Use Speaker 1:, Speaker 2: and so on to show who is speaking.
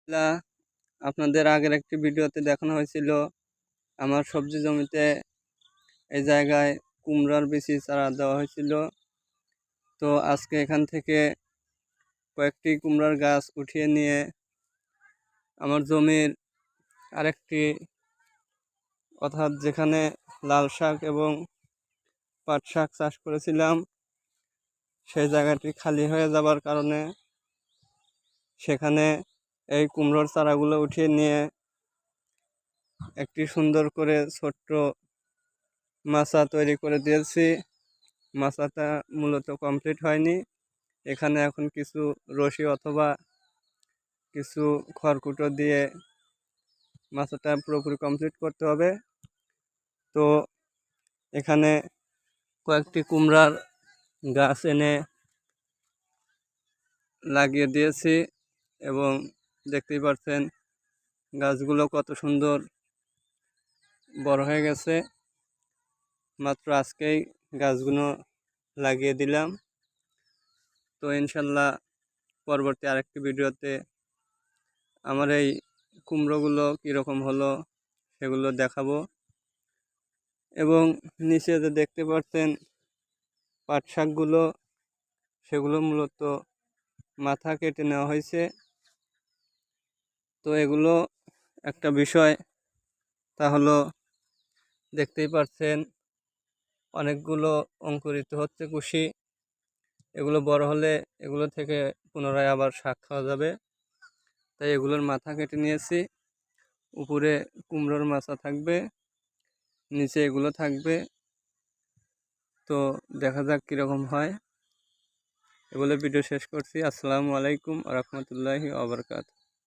Speaker 1: লা আপনাদের আগের একটি ভিডিওতে দেখানো হয়েছিল আমার সবজি জমিতে এই জায়গায় কুমড়ার বিচি চারা দেওয়া হয়েছিল। তো আজকে এখান থেকে কয়েকটি কুমড়ার গাছ উঠিয়ে নিয়ে আমার জমির আরেকটি অর্থাৎ যেখানে লাল শাক এবং পাট শাক চাষ করেছিলাম সেই জায়গাটি খালি হয়ে যাবার কারণে সেখানে এই কুমড়োর চারাগুলো উঠিয়ে নিয়ে একটি সুন্দর করে ছোট্ট মাচা তৈরি করে দিয়েছি। মাচাটা মূলত কমপ্লিট হয়নি, এখানে এখন কিছু রশি অথবা কিছু খড়কুটো দিয়ে মাচাটা পুরোপুরি কমপ্লিট করতে হবে। তো এখানে কয়েকটি কুমড়ার গাছ এনে লাগিয়ে দিয়েছি এবং দেখতেই পাচ্ছেন গাছগুলো কত সুন্দর বড় হয়ে গেছে। মাত্র আজকেই গাছগুলো লাগিয়ে দিলাম। তো ইনশাল্লাহ পরবর্তী আরেকটি ভিডিওতে আমার এই কুমড়োগুলো কীরকম হলো সেগুলো দেখাবো। এবং নিচে যে দেখতে পাচ্ছেন পাট শাকগুলো, সেগুলো মূলত মাথা কেটে নেওয়া হয়েছে। তো এগুলো একটা বিষয়, তা হলো দেখতেই পাচ্ছেন অনেকগুলো অঙ্কুরিত হচ্ছে কুশি। এগুলো বড় হলে এগুলো থেকে পুনরায় আবার শাক খাওয়া যাবে, তাই এগুলোর মাথা কেটে নিয়েছি। উপরে কুমড়োর মাচা থাকবে, নিচে এগুলো থাকবে। তো দেখা যাক কীরকম হয়। এগুলো ভিডিও শেষ করছি। আসসালামু আলাইকুম ওয়া রাহমাতুল্লাহি ওয়া বারাকাতুহু।